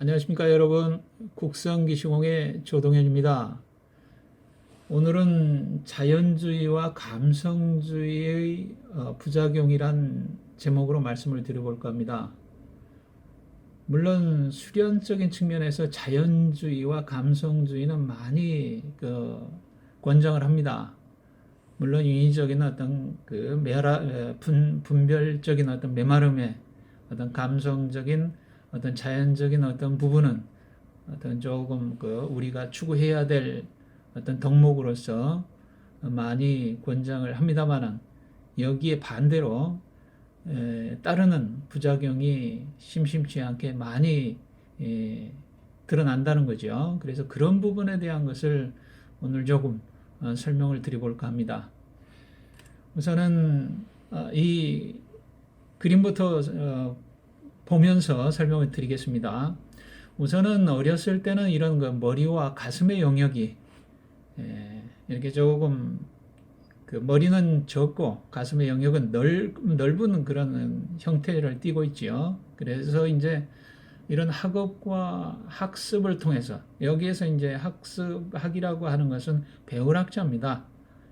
안녕하십니까 여러분. 국성기시공의 조동현입니다. 오늘은 자연주의와 감성주의의 부작용이란 제목으로 말씀을 드려볼까 합니다. 물론 수련적인 측면에서 자연주의와 감성주의는 많이 권장을 합니다. 물론 인위적인 어떤 분별적인 어떤 메마름의 어떤 감성적인 어떤 자연적인 어떤 부분은 어떤 조금 우리가 추구해야 될 어떤 덕목으로서 많이 권장을 합니다만은 여기에 반대로 따르는 부작용이 심심치 않게 많이 드러난다는 거죠. 그래서 그런 부분에 대한 것을 오늘 조금 설명을 드려볼까 합니다. 우선은 이 그림부터 보면서 설명을 드리겠습니다. 우선은 어렸을 때는 이런 머리와 가슴의 영역이 이렇게 조금 머리는 적고 가슴의 영역은 넓은 그런 형태를 띠고 있지요. 그래서 이제 이런 학업과 학습을 통해서 여기에서 이제 학습학이라고 하는 것은 배울학자입니다.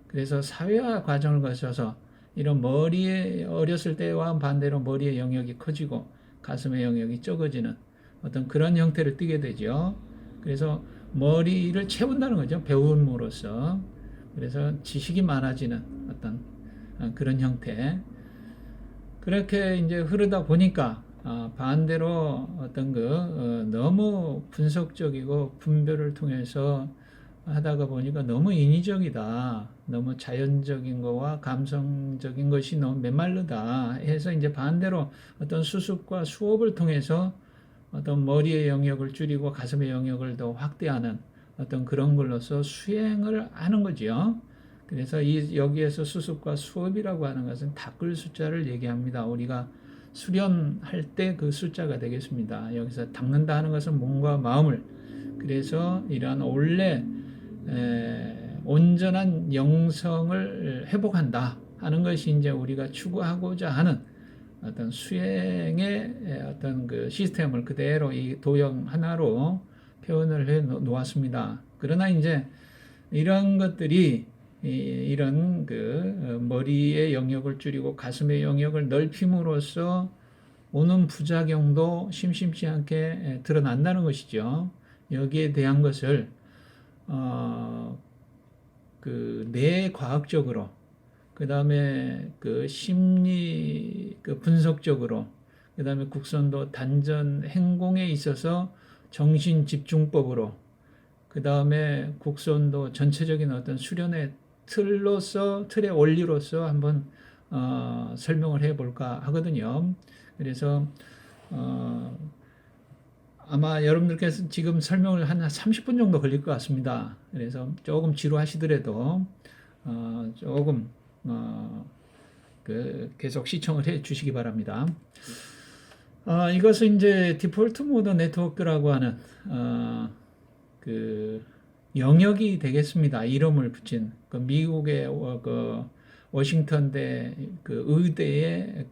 그래서 사회화 과정을 거쳐서 이런 머리에 어렸을 때와 반대로 머리의 영역이 커지고 가슴의 영역이 적어지는 어떤 그런 형태를 띠게 되죠. 그래서 머리를 채운다는 거죠. 배움으로써. 그래서 지식이 많아지는 어떤 그런 형태. 그렇게 이제 흐르다 보니까 반대로 어떤 너무 분석적이고 분별을 통해서 하다가 보니까 너무 인위적이다. 너무 자연적인 거와 감성적인 것이 너무 메말르다 해서 이제 반대로 어떤 수습과 수업을 통해서 어떤 머리의 영역을 줄이고 가슴의 영역을 더 확대하는 어떤 그런 걸로서 수행을 하는 거죠. 그래서 여기에서 수습과 수업이라고 하는 것은 닦을 숫자를 얘기합니다. 우리가 수련할 때 그 숫자가 되겠습니다. 여기서 닦는다 하는 것은 몸과 마음을, 그래서 이러한 온전한 영성을 회복한다 하는 것이 이제 우리가 추구하고자 하는 어떤 수행의 어떤 시스템을 그대로 이 도형 하나로 표현을 해 놓았습니다. 그러나 이제 이런 것들이 이런 머리의 영역을 줄이고 가슴의 영역을 넓힘으로써 오는 부작용도 심심치 않게 드러난다는 것이죠. 여기에 대한 것을 뇌과학적으로, 그 다음에 심리 분석적으로, 그 다음에 국선도 단전 행공에 있어서 정신집중법으로, 그 다음에 국선도 전체적인 어떤 수련의 틀의 원리로서 한번 설명을 해볼까 하거든요. 그래서 아마 여러분들께서 지금 설명을 한 30분 정도 걸릴 것 같습니다. 그래서 조금 지루하시더라도 조금 계속 시청을 해 주시기 바랍니다. 이것은 이제 디폴트 모드 네트워크라고 하는 영역이 되겠습니다. 이름을 붙인 미국의 워싱턴대 의대의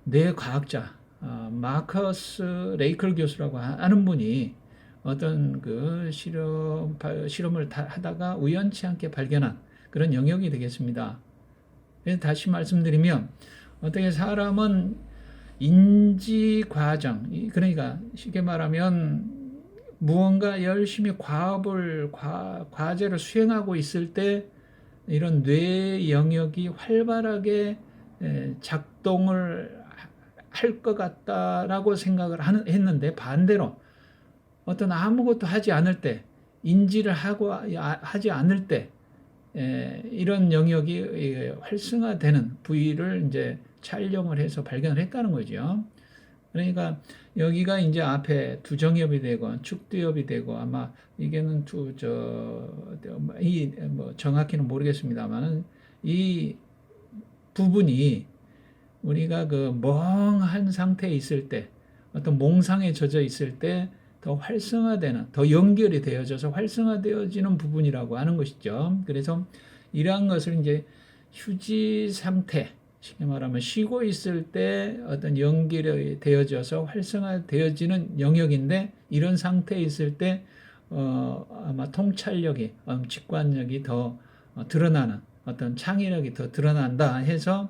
뇌과학자 마커스 레이클 교수라고 하는 분이 어떤 실험을 하다가 우연치 않게 발견한 그런 영역이 되겠습니다. 다시 말씀드리면 어떻게 사람은 인지 과정, 그러니까 쉽게 말하면 무언가 열심히 과제를 수행하고 있을 때 이런 뇌 영역이 활발하게 작동을 할 것 같다라고 생각을 했는데, 반대로 어떤 아무것도 하지 않을 때, 인지를 하지 않을 때 이런 영역이 활성화되는 부위를 이제 촬영을 해서 발견을 했다는 거죠. 그러니까 여기가 이제 앞에 두정엽이 되고 축두엽이 되고, 아마 이게는 정확히는 모르겠습니다만은 이 부분이 우리가 멍한 상태에 있을 때, 어떤 몽상에 젖어 있을 때 더 활성화되는, 더 연결이 되어져서 활성화되어지는 부분이라고 하는 것이죠. 그래서 이러한 것을 이제 휴지 상태, 쉽게 말하면 쉬고 있을 때 어떤 연결이 되어져서 활성화되어지는 영역인데 이런 상태에 있을 때 아마 통찰력이, 직관력이 더 드러나는 어떤 창의력이 더 드러난다 해서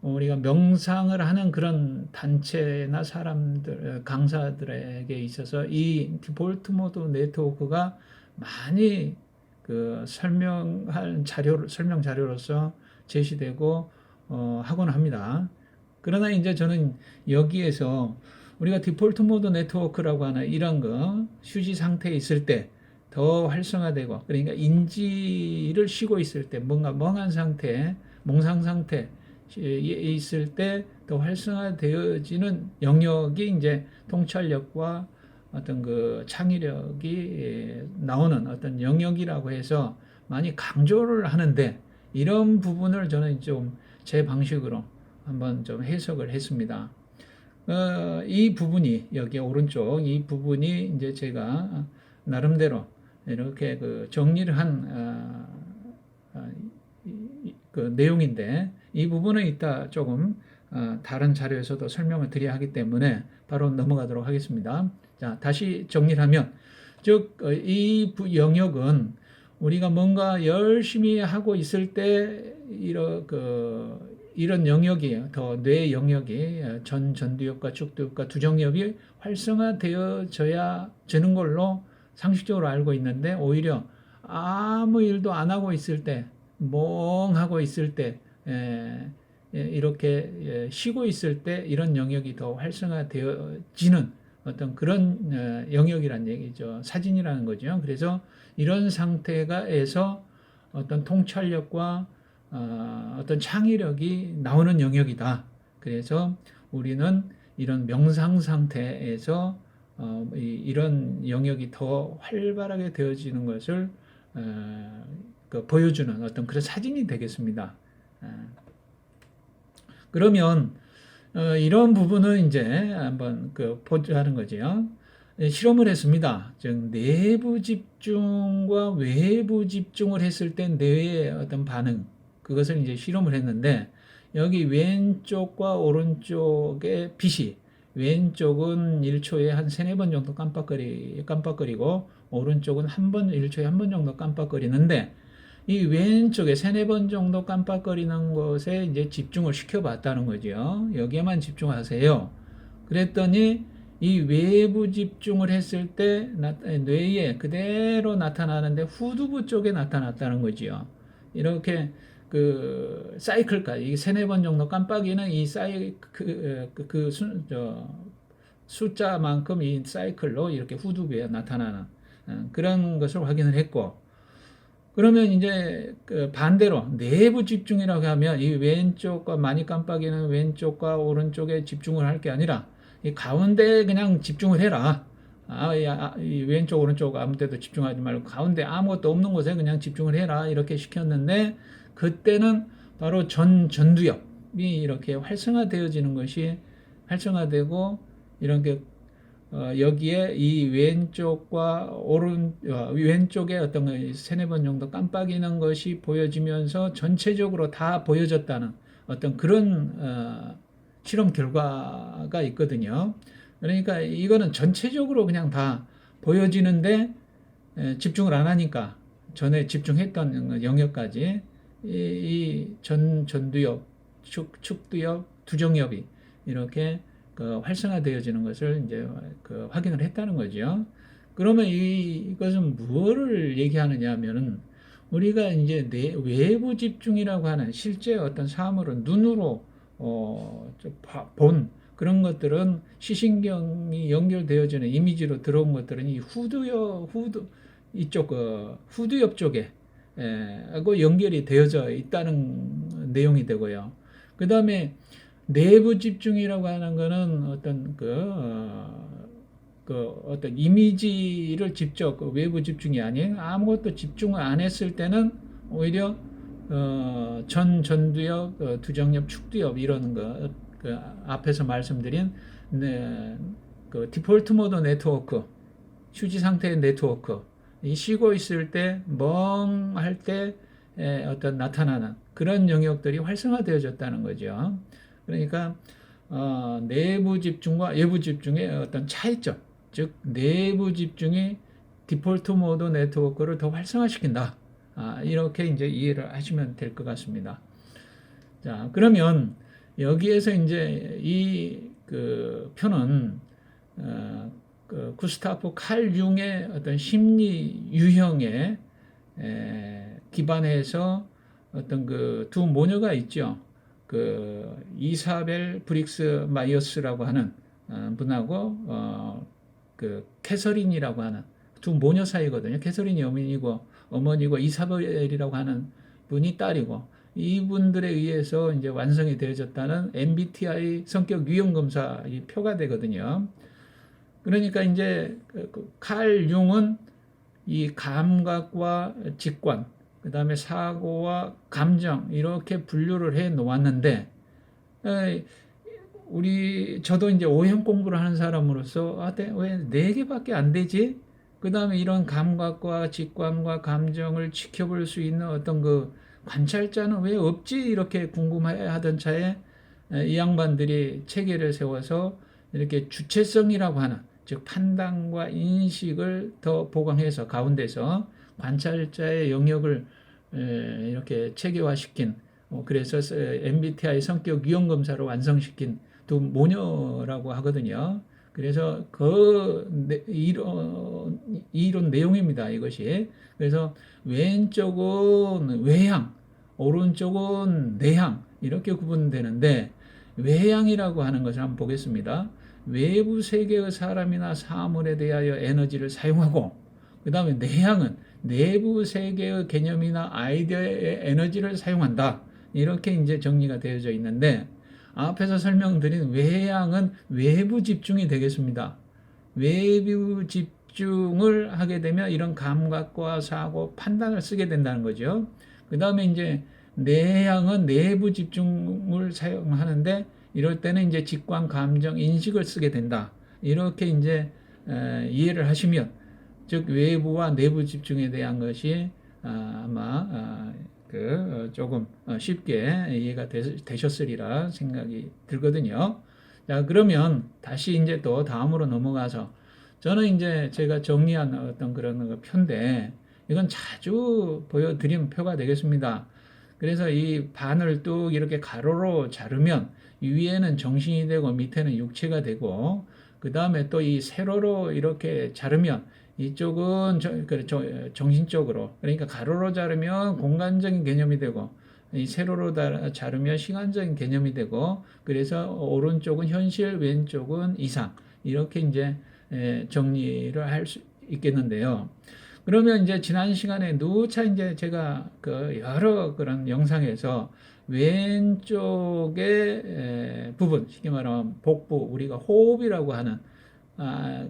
우리가 명상을 하는 그런 단체나 사람들, 강사들에게 있어서 이 디폴트 모드 네트워크가 많이 그 설명 자료로서 제시되고 하곤 합니다. 그러나 이제 저는 여기에서 우리가 디폴트 모드 네트워크라고 하는 이런 거 휴지 상태에 있을 때 더 활성화되고, 그러니까 인지를 쉬고 있을 때 뭔가 멍한 상태, 몽상 상태에 있을 때 더 활성화되어지는 영역이 이제 통찰력과 어떤 그 창의력이 나오는 어떤 영역이라고 해서 많이 강조를 하는데, 이런 부분을 저는 좀 제 방식으로 한번 좀 해석을 했습니다. 이 부분이 여기 오른쪽 이 부분이 이제 제가 나름대로 이렇게 그 정리를 한 그 내용인데, 이 부분은 이따 조금 다른 자료에서도 설명을 드려야 하기 때문에 바로 넘어가도록 하겠습니다. 자, 다시 정리를 하면, 즉, 이 영역은 우리가 뭔가 열심히 하고 있을 때, 이런 영역이, 더 뇌 영역이, 전두엽과 축두엽과 두정엽이 활성화되어져야 되는 걸로 상식적으로 알고 있는데, 오히려 아무 일도 안 하고 있을 때, 멍하고 있을 때, 이렇게 쉬고 있을 때 이런 영역이 더 활성화되어지는 어떤 그런 영역이란 얘기죠. 사진이라는 거죠. 그래서 이런 상태가에서 어떤 통찰력과 어떤 창의력이 나오는 영역이다. 그래서 우리는 이런 명상 상태에서 이런 영역이 더 활발하게 되어지는 것을 보여주는 어떤 그런 사진이 되겠습니다. 그러면 이런 부분은 이제 한번 보자는 거죠. 실험을 했습니다. 즉 내부 집중과 외부 집중을 했을 때 뇌의 어떤 반응, 그것을 이제 실험을 했는데, 여기 왼쪽과 오른쪽의 빛이, 왼쪽은 1초에 한 3, 4번 정도 깜빡거리고 오른쪽은 1초에 한 번 정도 깜빡거리는데, 이 왼쪽에 3, 4번 정도 깜빡거리는 것에 이제 집중을 시켜봤다는 거죠. 여기에만 집중하세요. 그랬더니 이 외부 집중을 했을 때 뇌에 그대로 나타나는데 후두부 쪽에 나타났다는 거죠. 이렇게 그 사이클까지, 이 3, 4번 정도 깜빡이는 이 숫자만큼 이 사이클로 이렇게 후두부에 나타나는 그런 것을 확인을 했고, 그러면 이제 반대로 내부 집중이라고 하면 이 왼쪽과 많이 깜빡이는 왼쪽과 오른쪽에 집중을 할 게 아니라 이 가운데에 그냥 집중을 해라. 이 왼쪽 오른쪽 아무 데도 집중하지 말고 가운데 아무것도 없는 곳에 그냥 집중을 해라, 이렇게 시켰는데, 그때는 바로 전두엽이 이렇게 활성화되어지는 것이 활성화되고, 이렇게 여기에 이 왼쪽과 왼쪽에 어떤 3, 4번 정도 깜빡이는 것이 보여지면서 전체적으로 다 보여졌다는 어떤 그런 실험 결과가 있거든요. 그러니까 이거는 전체적으로 그냥 다 보여지는데 집중을 안 하니까 전에 집중했던 영역까지 이 전두엽, 축두엽, 두정엽이 이렇게 활성화되어지는 것을 이제 확인을 했다는 거죠. 그러면 이것은 무엇을 얘기하느냐 하면은, 우리가 이제 외부 집중이라고 하는 실제 어떤 사물을 눈으로 본 그런 것들은 시신경이 연결되어지는 이미지로 들어온 것들은 이 후두엽 쪽에 하고 연결이 되어져 있다는 내용이 되고요. 그 다음에 내부 집중이라고 하는 것은 어떤 어떤 이미지를 직접 외부 집중이 아닌, 아무것도 집중을 안 했을 때는 오히려 전두엽, 두정엽, 축두엽 이런 거, 앞에서 말씀드린 디폴트 모드 네트워크, 휴지 상태의 네트워크, 이 쉬고 있을 때 멍할 때 어떤 나타나는 그런 영역들이 활성화되어졌다는 거죠. 그러니까 내부 집중과 외부 집중의 어떤 차이점, 즉 내부 집중이 디폴트 모드 네트워크를 더 활성화시킨다. 이렇게 이제 이해를 하시면 될 것 같습니다. 자, 그러면 여기에서 이제 이 그 표는 그 구스타프 칼 융의 어떤 심리 유형에 기반해서 어떤 그 두 모녀가 있죠. 그 이사벨 브릭스 마이어스라고 하는 분하고 그 캐서린이라고 하는 두 모녀 사이거든요. 캐서린이 어머니고 이사벨이라고 하는 분이 딸이고 이분들에 의해서 이제 완성이 되어졌다는 MBTI 성격 유형 검사 이 표가 되거든요. 그러니까 이제 칼 융은 이 감각과 직관, 그 다음에 사고와 감정 이렇게 분류를 해 놓았는데 저도 이제 오형 공부를 하는 사람으로서 왜 4개밖에 안 되지? 그 다음에 이런 감각과 직관과 감정을 지켜볼 수 있는 어떤 그 관찰자는 왜 없지? 이렇게 궁금해 하던 차에 이 양반들이 체계를 세워서 이렇게 주체성이라고 하는 즉 판단과 인식을 더 보강해서 가운데서 관찰자의 영역을 이렇게 체계화시킨 그래서 MBTI 성격 유형 검사를 완성시킨 두 모녀라고 하거든요. 그래서 이론 내용입니다. 이것이. 그래서 왼쪽은 외향, 오른쪽은 내향 이렇게 구분되는데 외향이라고 하는 것을 한번 보겠습니다. 외부 세계의 사람이나 사물에 대하여 에너지를 사용하고 그 다음에 내향은 내부 세계의 개념이나 아이디어의 에너지를 사용한다. 이렇게 이제 정리가 되어져 있는데 앞에서 설명드린 외향은 외부 집중이 되겠습니다. 외부 집중을 하게 되면 이런 감각과 사고, 판단을 쓰게 된다는 거죠. 그 다음에 이제 내향은 내부 집중을 사용하는데 이럴 때는 이제 직관, 감정, 인식을 쓰게 된다. 이렇게 이제 이해를 하시면 즉 외부와 내부 집중에 대한 것이 아마 조금 쉽게 이해가 되셨으리라 생각이 들거든요. 자, 그러면 다시 이제 또 다음으로 넘어가서 저는 이제 제가 정리한 어떤 그런 표인데 이건 자주 보여드린 표가 되겠습니다. 그래서 이 반을 뚝 이렇게 가로로 자르면 위에는 정신이 되고 밑에는 육체가 되고 그 다음에 또 이 세로로 이렇게 자르면 이쪽은 정신적으로 그러니까 가로로 자르면 공간적인 개념이 되고 이 세로로 자르면 시간적인 개념이 되고 그래서 오른쪽은 현실 왼쪽은 이상 이렇게 이제 정리를 할 수 있겠는데요. 그러면 이제 지난 시간에 누차 이제 제가 그 여러 그런 영상에서 왼쪽의 부분 쉽게 말하면 복부 우리가 호흡이라고 하는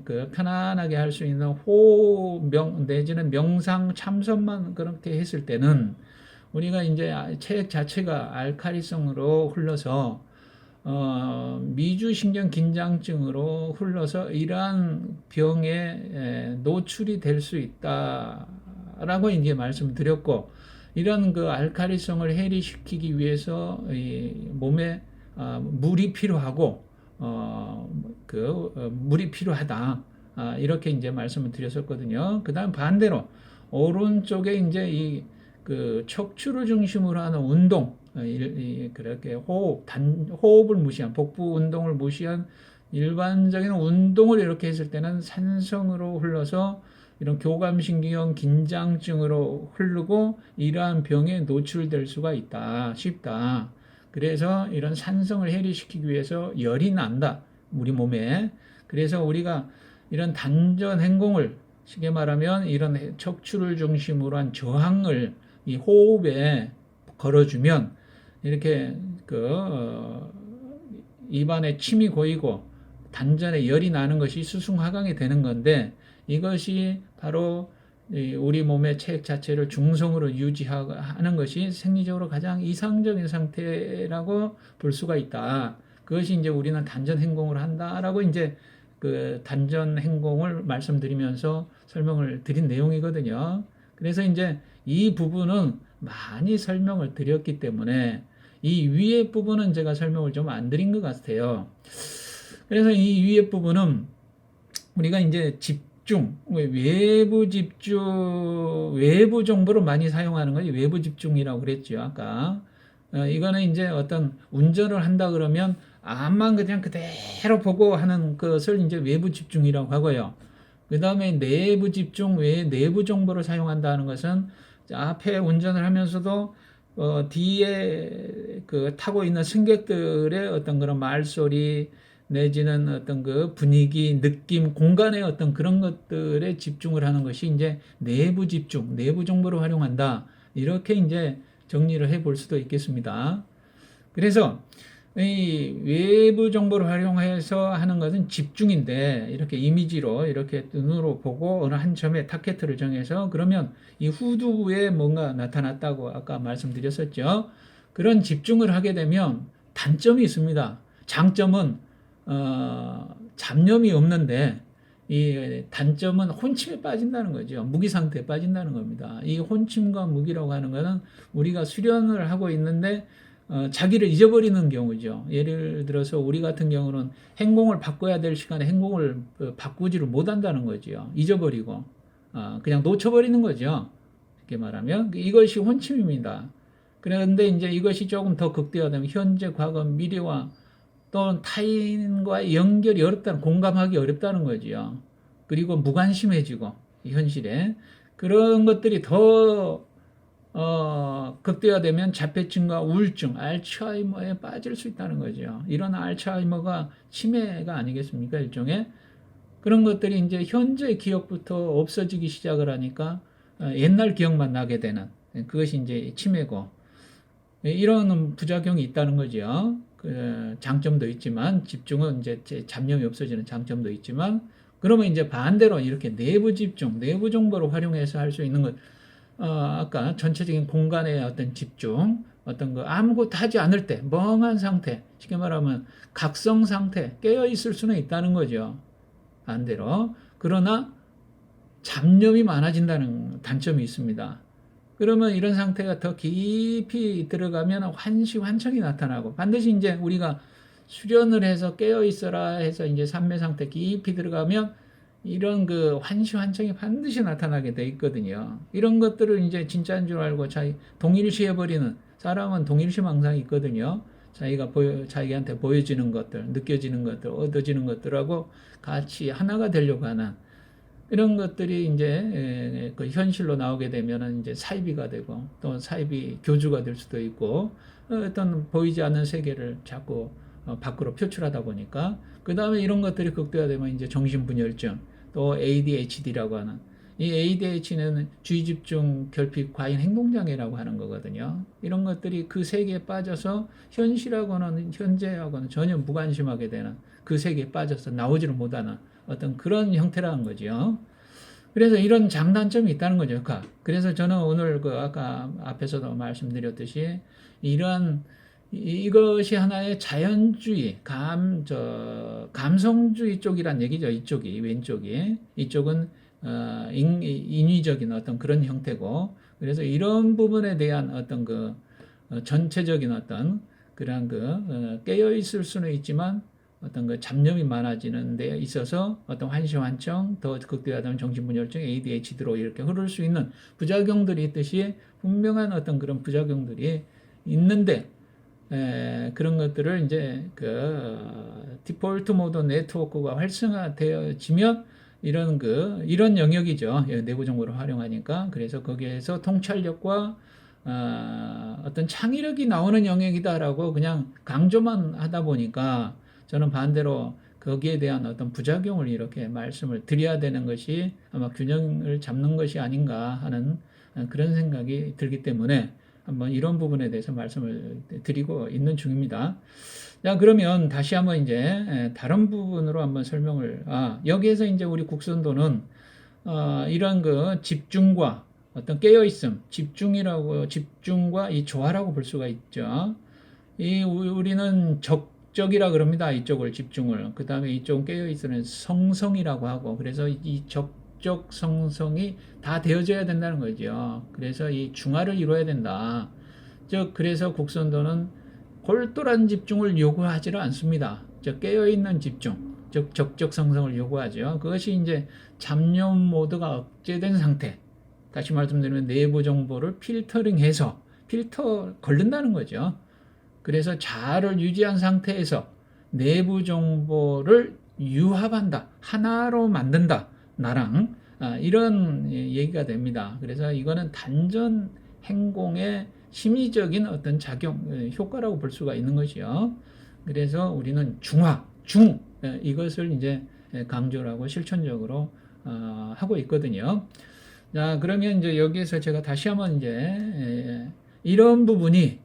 그 편안하게 할 수 있는 호흡 내지는 명상 참선만 그렇게 했을 때는 우리가 이제 체액 자체가 알칼리성으로 흘러서 미주신경 긴장증으로 흘러서 이러한 병에 노출이 될 수 있다라고 이제 말씀드렸고 이런 그 알칼리성을 해리시키기 위해서 이 몸에 물이 필요하고 물이 필요하다. 이렇게 이제 말씀을 드렸었거든요. 그 다음 반대로 오른쪽에 이제 그 척추를 중심으로 하는 운동, 그렇게 호흡을 무시한 복부 운동을 무시한 일반적인 운동을 이렇게 했을 때는 산성으로 흘러서 이런 교감신경 긴장증으로 흐르고 이러한 병에 노출될 수가 쉽다. 그래서 이런 산성을 해리시키기 위해서 열이 난다. 우리 몸에. 그래서 우리가 이런 단전 행동을 쉽게 말하면 이런 척추를 중심으로 한 저항을 이 호흡에 걸어주면 이렇게 입안에 침이 고이고 단전에 열이 나는 것이 수승화강이 되는 건데 이것이 바로 우리 몸의 체액 자체를 중성으로 유지하는 것이 생리적으로 가장 이상적인 상태라고 볼 수가 있다. 그것이 이제 우리는 단전 행동을 한다라고 이제 그 단전 행동을 말씀드리면서 설명을 드린 내용이거든요. 그래서 이제 이 부분은 많이 설명을 드렸기 때문에 이 위에 부분은 제가 설명을 좀 안 드린 것 같아요. 그래서 이 위에 부분은 우리가 이제 집중, 외부 집중, 외부 정보를 많이 사용하는 것이 외부 집중이라고 그랬죠, 아까. 이거는 이제 어떤 운전을 한다 그러면 앞만 그냥 그대로 보고 하는 것을 이제 외부 집중이라고 하고요. 그 다음에 내부 집중 외에 내부 정보를 사용한다는 것은 앞에 운전을 하면서도 뒤에 그 타고 있는 승객들의 어떤 그런 말소리 내지는 어떤 그 분위기, 느낌, 공간의 어떤 그런 것들에 집중을 하는 것이 이제 내부 집중, 내부 정보를 활용한다. 이렇게 이제 정리를 해 볼 수도 있겠습니다. 그래서 이 외부 정보를 활용해서 하는 것은 집중인데 이렇게 이미지로 이렇게 눈으로 보고 어느 한 점에 타겟을 정해서 그러면 이 후두부에 뭔가 나타났다고 아까 말씀드렸었죠. 그런 집중을 하게 되면 단점이 있습니다. 장점은 잡념이 없는데 이 단점은 혼침에 빠진다는 거죠. 무기 상태에 빠진다는 겁니다. 이 혼침과 무기라고 하는 것은 우리가 수련을 하고 있는데 자기를 잊어버리는 경우죠. 예를 들어서 우리 같은 경우는 행공을 바꿔야 될 시간에 행공을 바꾸지를 못한다는 거죠. 잊어버리고 그냥 놓쳐버리는 거죠. 이렇게 말하면 이것이 혼침입니다. 그런데 이제 이것이 조금 더 극대화되면 현재, 과거, 미래와 또는 타인과의 연결이 어렵다는, 공감하기 어렵다는 거지요. 그리고 무관심해지고 현실에 그런 것들이 더 극대화되면 자폐증과 우울증, 알츠하이머에 빠질 수 있다는 거죠. 이런 알츠하이머가 치매가 아니겠습니까? 일종의 그런 것들이 이제 현재 기억부터 없어지기 시작을 하니까 옛날 기억만 나게 되는 그것이 이제 치매고 이런 부작용이 있다는 거죠. 그 장점도 있지만 집중은 이제 잡념이 없어지는 장점도 있지만 그러면 이제 반대로 이렇게 내부 집중, 내부 정보를 활용해서 할 수 있는 것 아까 전체적인 공간의 어떤 집중, 어떤 거 아무것도 하지 않을 때 멍한 상태, 쉽게 말하면 각성 상태, 깨어 있을 수는 있다는 거죠. 반대로. 그러나 잡념이 많아진다는 단점이 있습니다. 그러면 이런 상태가 더 깊이 들어가면 환시환청이 나타나고 반드시 이제 우리가 수련을 해서 깨어 있어라 해서 이제 삼매 상태 깊이 들어가면 이런 그 환시환청이 반드시 나타나게 돼 있거든요. 이런 것들을 이제 진짜인 줄 알고 동일시해버리는 사람은 동일시망상이 있거든요. 자기한테 보여지는 것들, 느껴지는 것들, 얻어지는 것들하고 같이 하나가 되려고 하는 이런 것들이 이제 그 현실로 나오게 되면은 이제 사이비가 되고 또 사이비 교주가 될 수도 있고 어떤 보이지 않는 세계를 자꾸 밖으로 표출하다 보니까 그 다음에 이런 것들이 극대화되면 이제 정신분열증 또 ADHD라고 하는 이 ADHD는 주의집중 결핍 과잉 행동장애라고 하는 거거든요. 이런 것들이 그 세계에 빠져서 현실하고는 현재하고는 전혀 무관심하게 되는 그 세계에 빠져서 나오지를 못하는 어떤 그런 형태라는 거죠. 그래서 이런 장단점이 있다는 거죠. 그래서 저는 오늘 그 아까 앞에서도 말씀드렸듯이 이런 이것이 하나의 자연주의, 감성주의 쪽이란 얘기죠. 이쪽이, 왼쪽이. 이쪽은, 인위적인 어떤 그런 형태고, 그래서 이런 부분에 대한 어떤 전체적인 어떤, 그런 깨어있을 수는 있지만, 어떤 잡념이 많아지는 데 있어서 어떤 환시환청, 더 극대화되면 정신분열증, ADHD로 이렇게 흐를 수 있는 부작용들이 있듯이 분명한 어떤 그런 부작용들이 있는데, 그런 것들을 이제 디폴트 모드 네트워크가 활성화되어지면 이런 영역이죠. 내부 정보를 활용하니까. 그래서 거기에서 통찰력과 어떤 창의력이 나오는 영역이다라고 그냥 강조만 하다 보니까 저는 반대로 거기에 대한 어떤 부작용을 이렇게 말씀을 드려야 되는 것이 아마 균형을 잡는 것이 아닌가 하는 그런 생각이 들기 때문에 한번 이런 부분에 대해서 말씀을 드리고 있는 중입니다. 자, 그러면 다시 한번 이제 다른 부분으로 한번 설명을, 여기에서 이제 우리 국선도는, 이런 집중과 어떤 깨어있음, 집중과 이 조화라고 볼 수가 있죠. 우리는 적적이라 그럽니다. 이쪽을 집중을. 그 다음에 이쪽은 깨어있으면 성성이라고 하고, 그래서 이 적적 성성이 다 되어져야 된다는 거죠. 그래서 이 중화를 이루어야 된다. 즉 그래서 국선도는 골똘한 집중을 요구하지를 않습니다. 즉 깨어있는 집중, 즉 적적 성성을 요구하죠. 그것이 이제 잡념 모드가 억제된 상태. 다시 말씀드리면 내부 정보를 필터링해서 필터 걸른다는 거죠. 그래서 자아를 유지한 상태에서 내부 정보를 융합한다. 하나로 만든다. 나랑. 이런 얘기가 됩니다. 그래서 이거는 단전 행공의 심리적인 어떤 작용, 효과라고 볼 수가 있는 것이요. 그래서 우리는 중화, 이것을 이제 강조를 하고 실천적으로 하고 있거든요. 자, 그러면 이제 여기에서 제가 다시 한번 이제 이런 부분이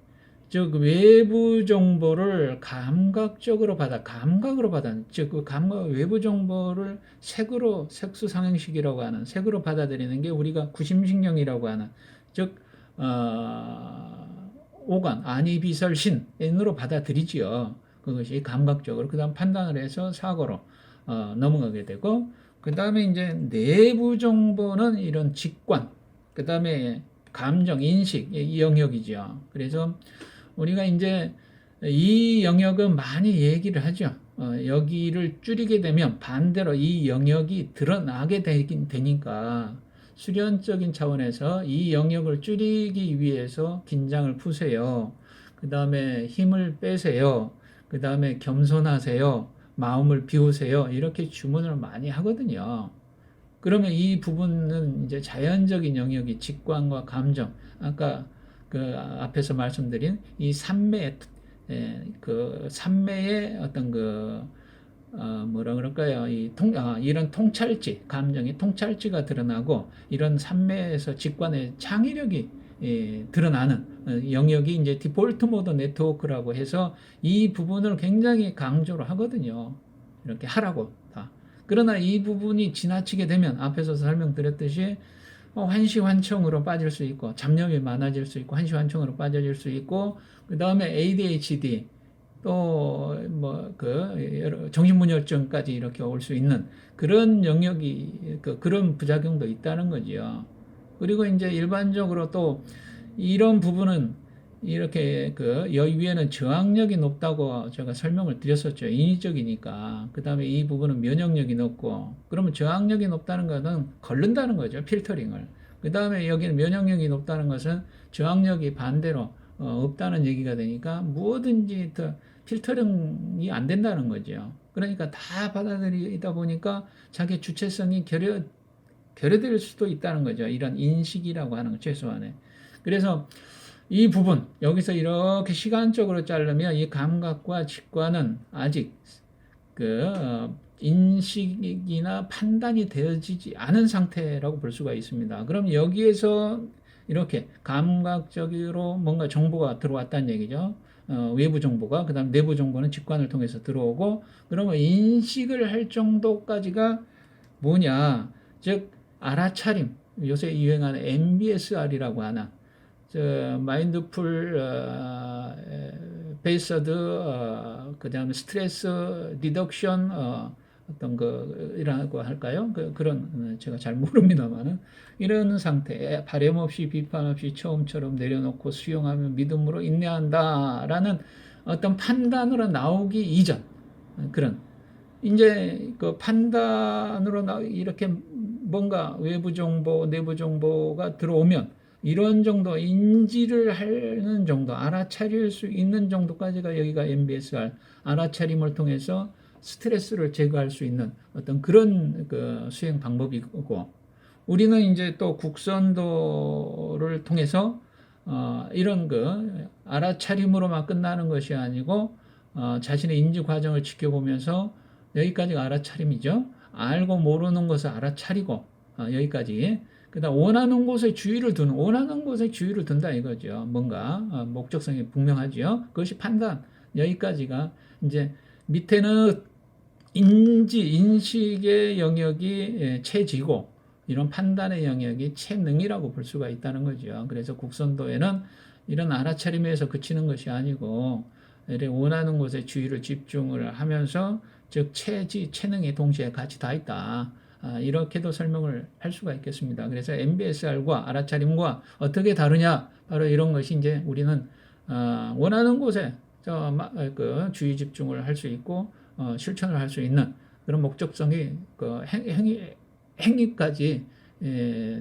즉 외부 정보를 감각으로 받아, 즉 그 감각 외부 정보를 색수 상행식이라고 하는 색으로 받아들이는 게 우리가 구심신경이라고 하는 즉 오감, 안이비설신으로 받아들이지요. 그것이 감각적으로 그다음 판단을 해서 사고로 넘어가게 되고 그 다음에 이제 내부 정보는 이런 직관, 그 다음에 감정, 인식 이 영역이죠. 그래서 우리가 이제 이 영역은 많이 얘기를 하죠. 여기를 줄이게 되면 반대로 이 영역이 드러나게 되니까 수련적인 차원에서 이 영역을 줄이기 위해서 긴장을 푸세요. 그 다음에 힘을 빼세요. 그 다음에 겸손하세요. 마음을 비우세요. 이렇게 주문을 많이 하거든요. 그러면 이 부분은 이제 자연적인 영역이 직관과 감정, 아까 그 앞에서 말씀드린 이 삼매의 어떤 뭐라 그럴까요? 이런 통찰지, 감정의 통찰지가 드러나고 이런 삼매에서 직관의 창의력이 드러나는 영역이 이제 디폴트 모드 네트워크라고 해서 이 부분을 굉장히 강조를 하거든요. 이렇게 하라고 다. 그러나 이 부분이 지나치게 되면 앞에서 설명드렸듯이 환시환청으로 빠질 수 있고 잡념이 많아질 수 있고 환시환청으로 빠져질 수 있고 그 다음에 ADHD 또 정신분열증까지 이렇게 올 수 있는 그런 영역이 그런 부작용도 있다는 거지요. 그리고 이제 일반적으로 또 이런 부분은 이렇게 위에는 저항력이 높다고 제가 설명을 드렸었죠. 인위적이니까. 그 다음에 이 부분은 면역력이 높고, 그러면 저항력이 높다는 것은 걸른다는 거죠. 필터링을. 그 다음에 여기는 면역력이 높다는 것은 저항력이 반대로 없다는 얘기가 되니까 무엇든지 더 필터링이 안 된다는 거죠. 그러니까 다 받아들이다 보니까 자기 주체성이 결여될 수도 있다는 거죠. 이런 인식이라고 하는 것, 최소한에. 그래서 이 부분, 여기서 이렇게 시간적으로 자르면 이 감각과 직관은 아직 인식이나 판단이 되어지지 않은 상태라고 볼 수가 있습니다. 그럼 여기에서 이렇게 감각적으로 뭔가 정보가 들어왔다는 얘기죠. 외부 정보가, 그 다음 내부 정보는 직관을 통해서 들어오고, 그러면 인식을 할 정도까지가 뭐냐, 즉, 알아차림, 요새 유행하는 MBSR이라고 하는, 마인드풀, 베이스드, 그 다음에 스트레스 리덕션, 어떤 이라고 할까요? 그런, 제가 잘 모릅니다만은, 이런 상태, 바램 없이 비판 없이 처음처럼 내려놓고 수용하며 믿음으로 인내한다라는 어떤 판단으로 나오기 이전, 그런, 이제 그 판단으로 이렇게 뭔가 외부 정보, 내부 정보가 들어오면 이런 정도 인지를 하는 정도, 알아차릴 수 있는 정도까지가 여기가 MBSR, 알아차림을 통해서 스트레스를 제거할 수 있는 어떤 그런 수행 방법이고, 우리는 이제 또 국선도를 통해서 이런 알아차림으로만 끝나는 것이 아니고 자신의 인지 과정을 지켜보면서 여기까지가 알아차림이죠. 알고 모르는 것을 알아차리고 여기까지. 그다음 원하는 곳에 주의를 둔다 이거죠. 뭔가 목적성이 분명하죠. 그것이 판단. 여기까지가 이제 밑에는 인식의 영역이 체지고 이런 판단의 영역이 체능이라고 볼 수가 있다는 거죠. 그래서 국선도에는 이런 알아차림에서 그치는 것이 아니고 원하는 곳에 주의를 집중을 하면서 즉 체능이 동시에 같이 다 있다. 이렇게도 설명을 할 수가 있겠습니다. 그래서 MBSR과 알아차림과 어떻게 다르냐? 바로 이런 것이 이제 우리는 원하는 곳에 그 주의 집중을 할 수 있고 실천을 할 수 있는 그런 목적성이 그 행위까지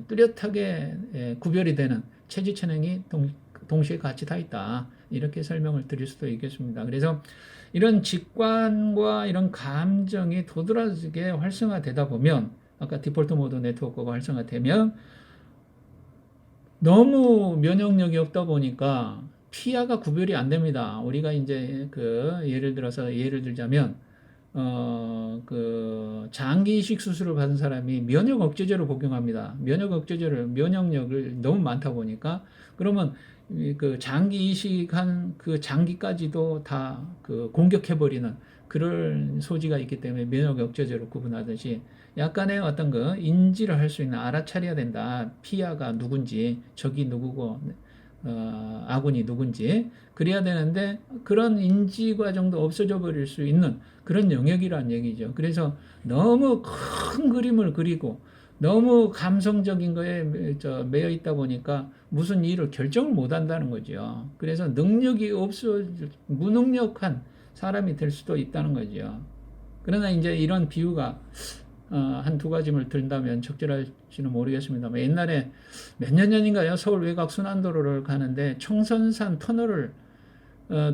뚜렷하게 구별이 되는 체지천행이 동시에 같이 다 있다. 이렇게 설명을 드릴 수도 있겠습니다. 그래서 이런 직관과 이런 감정이 도드라지게 활성화되다 보면 아까 디폴트 모드 네트워크가 활성화되면 너무 면역력이 없다 보니까 피하가 구별이 안 됩니다. 우리가 이제 예를 들자면 그 장기 이식 수술을 받은 사람이 면역 억제제를 복용합니다. 면역력을 너무 많다 보니까 그러면 그 장기 이식한 그 장기까지도 다 그 공격해버리는 그런 소지가 있기 때문에 면역 억제제로 구분하듯이 약간의 어떤 그 인지를 할 수 있는 알아차려야 된다. 피하가 누군지, 적이 누구고, 아군이 누군지 그래야 되는데 그런 인지 과정도 없어져 버릴 수 있는 그런 영역이란 얘기죠. 그래서 너무 큰 그림을 그리고 너무 감성적인 거에 매여 있다 보니까 무슨 일을 결정을 못 한다는 거죠. 그래서 능력이 무능력한 사람이 될 수도 있다는 거죠. 그러나 이제 이런 비유가 한두 가지를 든다면 적절할지는 모르겠습니다만 옛날에 몇 년 전인가요? 서울 외곽 순환도로를 가는데 청선산 터널을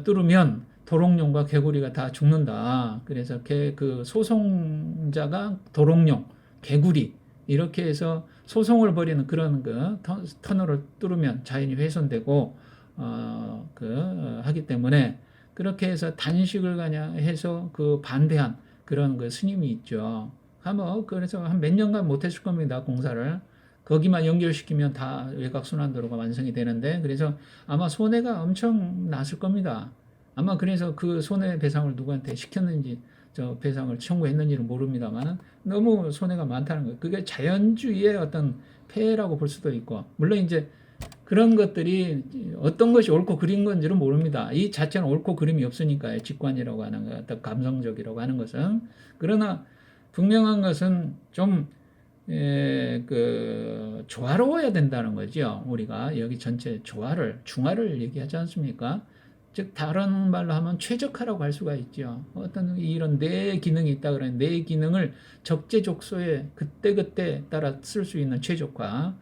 뚫으면 도롱뇽과 개구리가 다 죽는다. 그래서 그 소송자가 도롱뇽, 개구리 이렇게 해서 소송을 벌이는 그런 그 터널을 뚫으면 자연이 훼손되고 하기 때문에 그렇게 해서 단식을 그냥 해서 그 반대한 그런 그 스님이 있죠. 그래서 한 몇 년간 못했을 겁니다, 공사를. 거기만 연결시키면 다 외곽순환도로가 완성이 되는데, 그래서 아마 손해가 엄청 났을 겁니다. 아마 그래서 그 손해배상을 누구한테 시켰는지, 배상을 청구했는지는 모릅니다만, 너무 손해가 많다는 거예요. 그게 자연주의의 어떤 폐해라고 볼 수도 있고, 물론 이제 그런 것들이 어떤 것이 옳고 그린 건지는 모릅니다. 이 자체는 옳고 그름이 없으니까요. 직관이라고 하는 것, 어떤 감성적이라고 하는 것은. 그러나 분명한 것은 좀 조화로워야 된다는 거죠. 우리가 여기 전체 중화를 얘기하지 않습니까? 즉 다른 말로 하면 최적화라고 할 수가 있죠. 어떤 이런 네 기능이 있다 그러면 네 기능을 적재적소에 그때그때 따라 쓸 수 있는 최적화.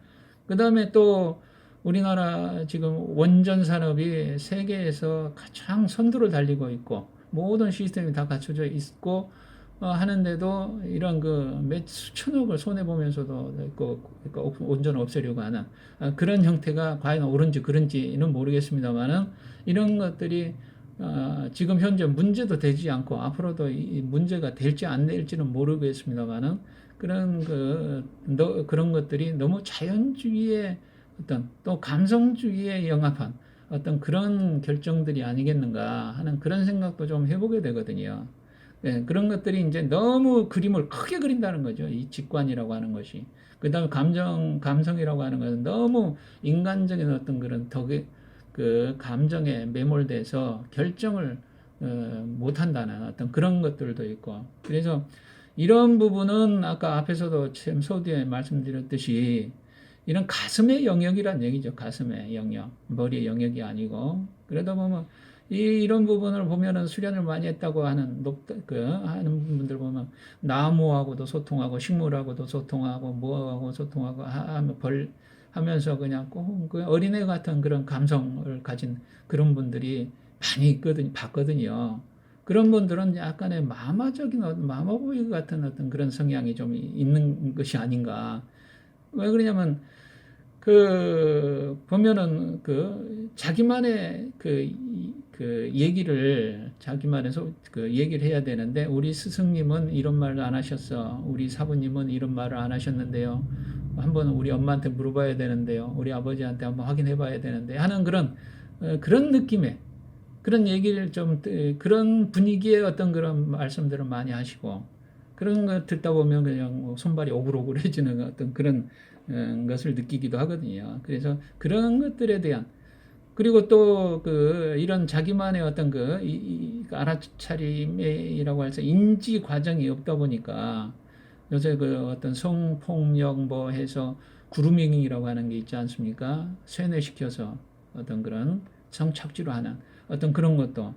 그 다음에 또 우리나라 지금 원전 산업이 세계에서 가장 선두를 달리고 있고 모든 시스템이 다 갖춰져 있고 하는데도 이런 몇 수천억을 손해보면서도 온전을 없애려고 하는 그런 형태가 과연 옳은지 그른지는 모르겠습니다만은 이런 것들이 지금 현재 문제도 되지 않고 앞으로도 이 문제가 될지 안 될지는 모르겠습니다만은 그런 것들이 너무 자연주의의 어떤 또 감성주의에 영합한 어떤 그런 결정들이 아니겠는가 하는 그런 생각도 좀 해보게 되거든요. 네, 그런 것들이 이제 너무 그림을 크게 그린다는 거죠. 이 직관이라고 하는 것이. 그 다음에 감성이라고 하는 것은 너무 인간적인 어떤 그런 감정에 매몰돼서 결정을 못 한다는 어떤 그런 것들도 있고. 그래서 이런 부분은 아까 앞에서도 참 서두에 말씀드렸듯이 이런 가슴의 영역이란 얘기죠. 가슴의 영역. 머리의 영역이 아니고. 그러다 보면 이런 부분을 보면은 수련을 많이 했다고 하는 하는 분들 보면 나무하고도 소통하고 식물하고도 소통하고 뭐하고 소통하고 하면서 그냥 꼭 어린애 같은 그런 감성을 가진 그런 분들이 많이 봤거든요. 그런 분들은 약간의 마마보이 같은 어떤 그런 성향이 좀 있는 것이 아닌가. 왜 그러냐면 보면은 자기만의 얘기를 얘기를 해야 되는데 우리 스승님은 이런 말을 안 하셨어. 우리 사부님은 이런 말을 안 하셨는데요. 한번 우리 엄마한테 물어봐야 되는데요. 우리 아버지한테 한번 확인해 봐야 되는데 하는 그런 느낌의 그런 얘기를 그런 분위기의 어떤 그런 말씀들을 많이 하시고 그런 거 듣다 보면 그냥 손발이 오글오글해지는 어떤 그런 것을 느끼기도 하거든요. 그래서 그런 것들에 대한 그리고 또 이런 자기만의 어떤 알아차림이라고 해서 인지 과정이 없다 보니까 요새 그 어떤 성폭력 뭐 해서 그루밍이라고 하는 게 있지 않습니까? 세뇌시켜서 어떤 그런 성착취로 하는 어떤 그런 것도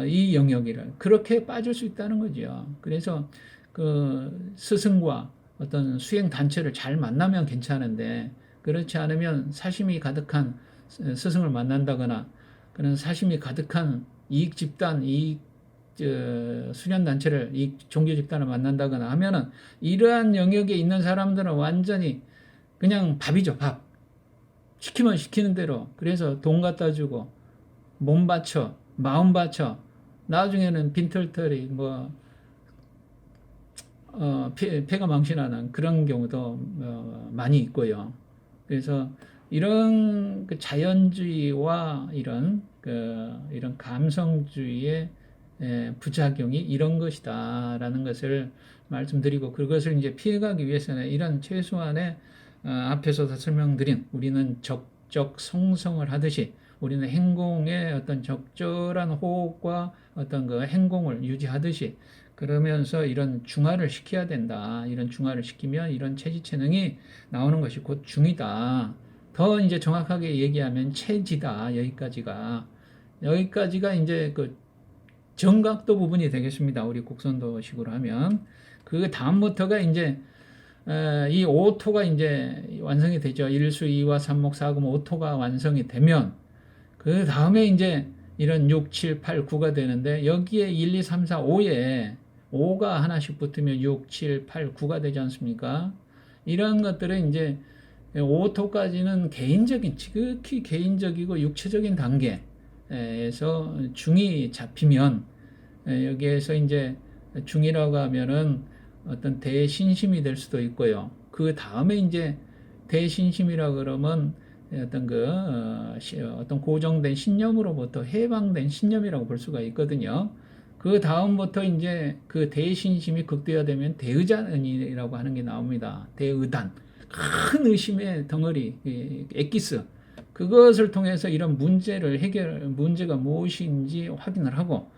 이 영역이를 그렇게 빠질 수 있다는 거죠. 그래서 그 스승과 어떤 수행 단체를 잘 만나면 괜찮은데 그렇지 않으면 사심이 가득한 스승을 만난다거나 그런 사심이 가득한 이익 집단, 이익 수련 단체를 이 종교 집단을 만난다거나 하면은 이러한 영역에 있는 사람들은 완전히 그냥 밥이죠, 밥. 시키면 시키는 대로. 그래서 돈 갖다 주고 몸 바쳐, 마음 바쳐. 나중에는 빈털털이 뭐 폐가 망신하는 그런 경우도 많이 있고요. 그래서 이런 그 자연주의와 이런 감성주의의 부작용이 이런 것이다라는 것을 말씀드리고 그것을 이제 피해가기 위해서는 이런 최소한의 앞에서도 설명드린 우리는 적적 성성을 하듯이 우리는 행공의 어떤 적절한 호흡과 어떤 그 행공을 유지하듯이 그러면서 이런 중화를 시켜야 된다. 이런 중화를 시키면 이런 체지체능이 나오는 것이 곧 중이다. 더 이제 정확하게 얘기하면 체지다. 여기까지가 이제 그 정각도 부분이 되겠습니다. 우리 곡선도식으로 하면 그 다음부터가 이제 이 5토가 이제 완성이 되죠. 1수, 2와 3목, 4금, 5토가 완성이 되면 그 다음에 이제 이런 6, 7, 8, 9가 되는데 여기에 1, 2, 3, 4, 5에 5가 하나씩 붙으면 6, 7, 8, 9가 되지 않습니까? 이런 것들은 이제 5토까지는 개인적인, 지극히 개인적이고 육체적인 단계에서 중이 잡히면 여기에서 이제 중이라고 하면은 어떤 대신심이 될 수도 있고요. 그 다음에 이제 대신심이라 그러면 어떤 고정된 신념으로부터 해방된 신념이라고 볼 수가 있거든요. 그 다음부터 이제 그 대신심이 극대화되면 대의단이라고 하는 게 나옵니다. 대의단. 큰 의심의 덩어리, 엑기스. 그것을 통해서 이런 문제가 무엇인지 확인을 하고,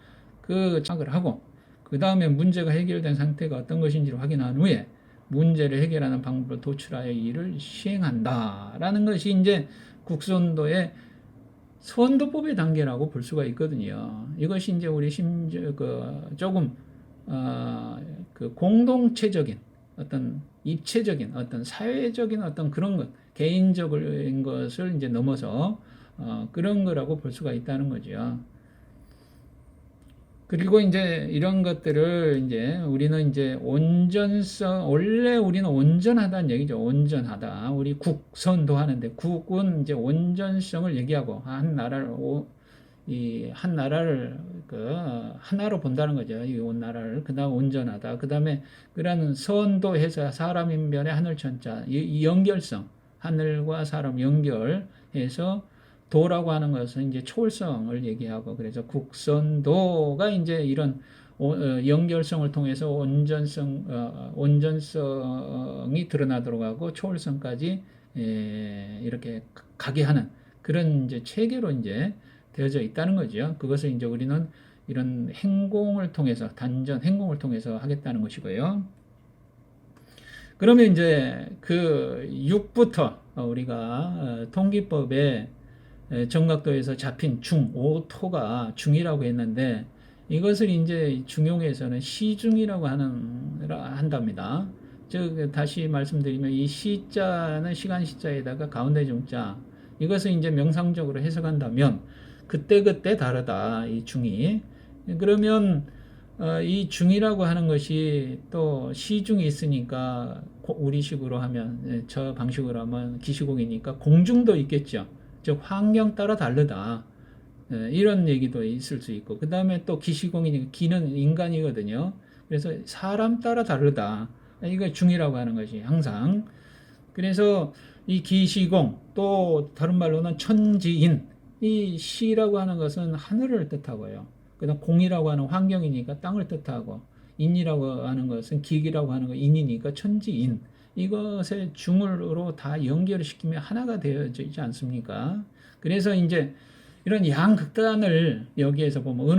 착을 하고, 그 다음에 문제가 해결된 상태가 어떤 것인지를 확인한 후에 문제를 해결하는 방법을 도출하여 이 일을 시행한다라는 것이 이제 국선도의 선도법의 단계라고 볼 수가 있거든요. 이것이 이제 우리 조금 그 공동체적인 어떤 입체적인 어떤 사회적인 어떤 그런 것, 개인적인 것을 이제 넘어서 그런 거라고 볼 수가 있다는 거죠. 그리고 이제 이런 것들을 이제 우리는 이제 원래 우리는 온전하다는 얘기죠. 온전하다. 우리 국선도 하는데 국은 이제 온전성을 얘기하고 한 나라를 하나로 본다는 거죠. 이 온 나라를 그다음 온전하다. 그다음에 그러는 선도해서 사람 인변의 하늘천자 이 연결성 하늘과 사람 연결해서 도라고 하는 것은 이제 초월성을 얘기하고 그래서 국선도가 이제 이런 연결성을 통해서 온전성이 드러나도록 하고 초월성까지 이렇게 가게 하는 그런 이제 체계로 이제 되어져 있다는 거죠. 그것을 이제 우리는 이런 행공을 통해서 단전 행공을 통해서 하겠다는 것이고요. 그러면 이제 그 6부터 우리가 통기법에 정각도에서 잡힌 중, 5토가 중이라고 했는데 이것을 이제 중용에서는 시중이라고 한답니다. 즉 다시 말씀드리면 이 시자는 시간 시자에다가 가운데 중자 이것을 이제 명상적으로 해석한다면 그때 다르다 이 중이. 그러면 이 중이라고 하는 것이 또 시중이 있으니까 우리식으로 하면 저 방식으로 하면 기시공이니까 공중도 있겠죠. 즉 환경 따라 다르다. 이런 얘기도 있을 수 있고 그 다음에 또 기시공이니까 기는 인간이거든요. 그래서 사람 따라 다르다. 이걸 중이라고 하는 것이 항상. 그래서 이 기시공 또 다른 말로는 천지인 이 시라고 하는 것은 하늘을 뜻하고요. 그다음 공이라고 하는 환경이니까 땅을 뜻하고 인이라고 하는 것은 기기라고 하는 거 인이니까 천지인 이것의 중으로 다 연결을 시키면 하나가 되어져 있지 않습니까? 그래서 이제 이런 양극단을 여기에서 보면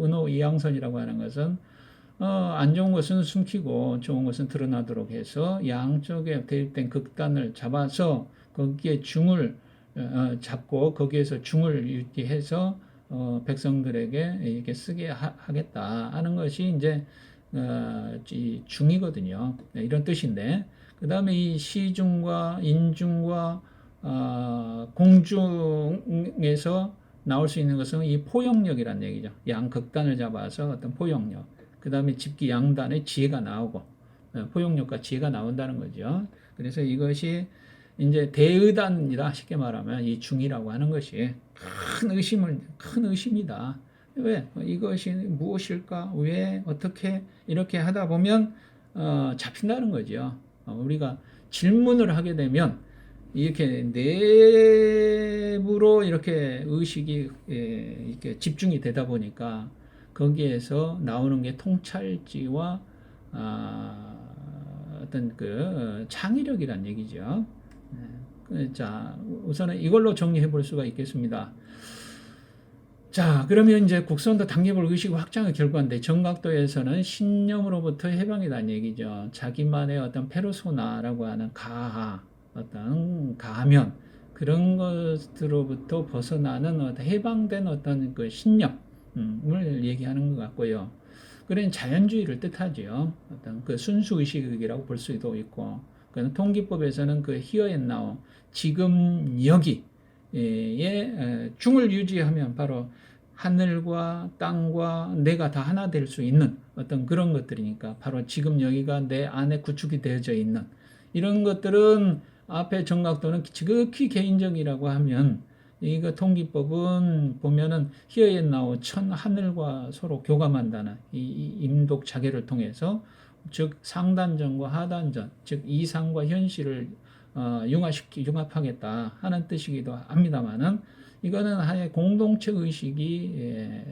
은호이양선이라고 하는 것은 안 좋은 것은 숨기고 좋은 것은 드러나도록 해서 양쪽에 대립된 극단을 잡아서 거기에 중을 잡고 거기에서 중을 유지해서 백성들에게 이렇게 쓰게 하겠다 하는 것이 이제 이 중이거든요. 네, 이런 뜻인데 그 다음에 이 시중과 인중과 공중에서 나올 수 있는 것은 이 포용력이란 얘기죠. 양극단을 잡아서 어떤 포용력. 그 다음에 집기 양단의 지혜가 나오고 포용력과 지혜가 나온다는 거죠. 그래서 이것이 이제 대의단이다. 쉽게 말하면 이 중이라고 하는 것이 큰 의심이다. 왜? 이것이 무엇일까? 왜? 어떻게? 이렇게 하다 보면 잡힌다는 거죠. 우리가 질문을 하게 되면 이렇게 내부로 이렇게 의식이 이렇게 집중이 되다 보니까 거기에서 나오는 게 통찰지와 어떤 그 창의력이란 얘기죠. 자, 우선은 이걸로 정리해 볼 수가 있겠습니다. 자, 그러면 이제 국선도 당겨볼 의식 확장의 결과인데 정각도에서는 신념으로부터 해방이라는 얘기죠. 자기만의 어떤 페르소나라고 하는 가하, 어떤 가면 그런 것으로부터 벗어나는 어떤 해방된 어떤 그 신념을 얘기하는 것 같고요. 그런 자연주의를 뜻하죠. 어떤 그 순수 의식이라고 볼 수도 있고, 그 통기법에서는 그 here and now 지금 여기에 중을 유지하면 바로 하늘과 땅과 내가 다 하나 될 수 있는 어떤 그런 것들이니까 바로 지금 여기가 내 안에 구축이 되어져 있는 이런 것들은 앞에 정각도는 지극히 개인적이라고 하면 이거 통기법은 보면은 here and now 천 하늘과 서로 교감한다는 이 임독 자계를 통해서 즉 상단전과 하단전 즉 이상과 현실을 융합하겠다 하는 뜻이기도 합니다만은 이거는 하나의 공동체 의식이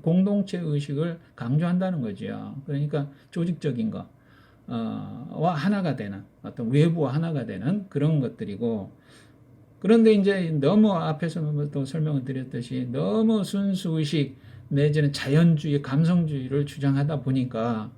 공동체 의식을 강조한다는 거죠. 그러니까 조직적인 거와 하나가 되는 어떤 외부와 하나가 되는 그런 것들이고 그런데 이제 너무 앞에서 또 설명을 드렸듯이 너무 순수 의식 내지는 자연주의, 감성주의를 주장하다 보니까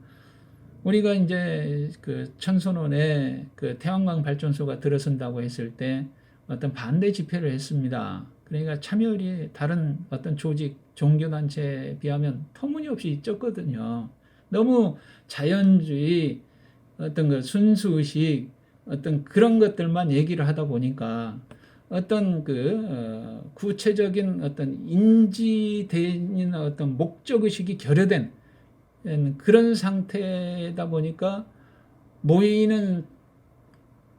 우리가 이제 그 천선원에 그 태양광 발전소가 들어선다고 했을 때 어떤 반대 집회를 했습니다. 그러니까 참여율이 다른 어떤 조직, 종교단체에 비하면 터무니없이 적거든요. 너무 자연주의, 어떤 그 순수의식, 어떤 그런 것들만 얘기를 하다 보니까 어떤 그 구체적인 어떤 인지되는 어떤 목적의식이 결여된 그런 상태다 보니까 모이는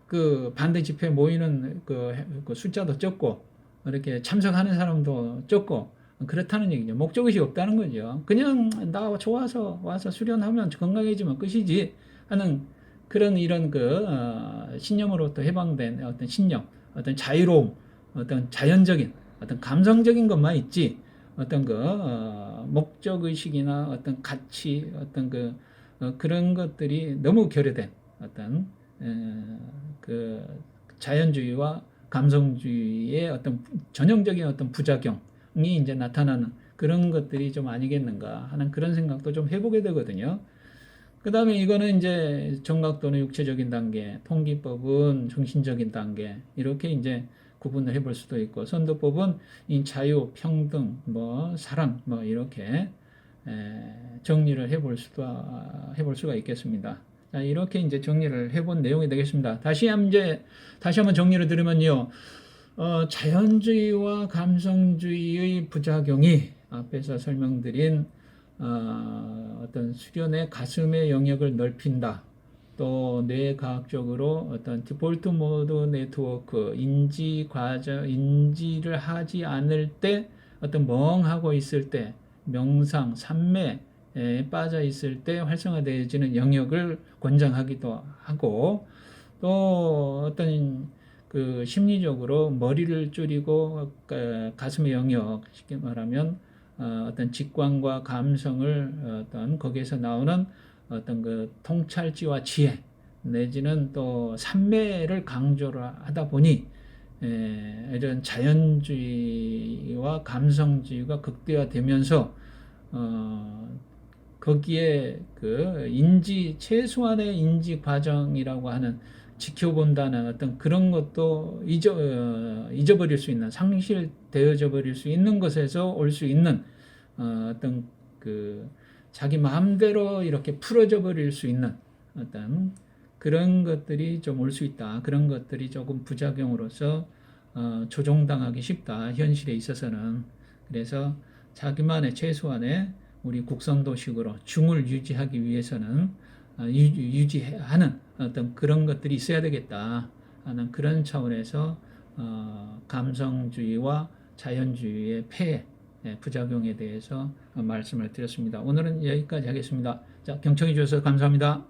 그 반대 집회에 모이는 그 숫자도 적고 이렇게 참석하는 사람도 적고 그렇다는 얘기죠. 목적의식이 없다는 거죠. 그냥 나 좋아서 와서 수련하면 건강해지면 끝이지 하는 그런 이런 그 신념으로부터 해방된 어떤 신념, 어떤 자유로움, 어떤 자연적인, 어떤 감성적인 것만 있지 어떤 그 목적의식이나 어떤 가치, 어떤 그런 것들이 너무 결여된 어떤 그 자연주의와 감성주의의 어떤 전형적인 어떤 부작용이 이제 나타나는 그런 것들이 좀 아니겠는가 하는 그런 생각도 좀 해보게 되거든요. 그 다음에 이거는 이제 정각도는 육체적인 단계, 통기법은 정신적인 단계, 이렇게 이제 구분을 해볼 수도 있고, 선도법은 이 자유, 평등, 사랑, 이렇게 정리를 해볼 수가 있겠습니다. 자, 이렇게 이제 정리를 해본 내용이 되겠습니다. 다시 한번 정리를 드리면요. 자연주의와 감성주의의 부작용이 앞에서 설명드린 어떤 수련의 가슴의 영역을 넓힌다. 또 뇌과학적으로 어떤 디폴트 모드 네트워크, 인지를 하지 않을 때 어떤 멍하고 있을 때 명상, 삼매에 빠져 있을 때 활성화되어지는 영역을 권장하기도 하고 또 어떤 그 심리적으로 머리를 줄이고 가슴의 영역, 쉽게 말하면 어떤 직관과 감성을 어떤 거기에서 나오는 어떤 그 통찰지와 지혜 내지는 또 삼매를 강조를 하다 보니 이런 자연주의와 감성주의가 극대화되면서 거기에 그 인지 최소한의 인지 과정이라고 하는 지켜본다는 어떤 그런 것도 잊어버릴 수 있는 상실되어져 버릴 수 있는 것에서 올 수 있는 어떤 그 자기 마음대로 이렇게 풀어져 버릴 수 있는 어떤 그런 것들이 좀 올 수 있다. 그런 것들이 조금 부작용으로서 조종당하기 쉽다. 현실에 있어서는. 그래서 자기만의 최소한의 우리 국선도식으로 중을 유지하기 위해서는 유지하는 어떤 그런 것들이 있어야 되겠다 하는 그런 차원에서 감성주의와 자연주의의 폐해, 부작용에 대해서 말씀을 드렸습니다. 오늘은 여기까지 하겠습니다. 자, 경청해 주셔서 감사합니다.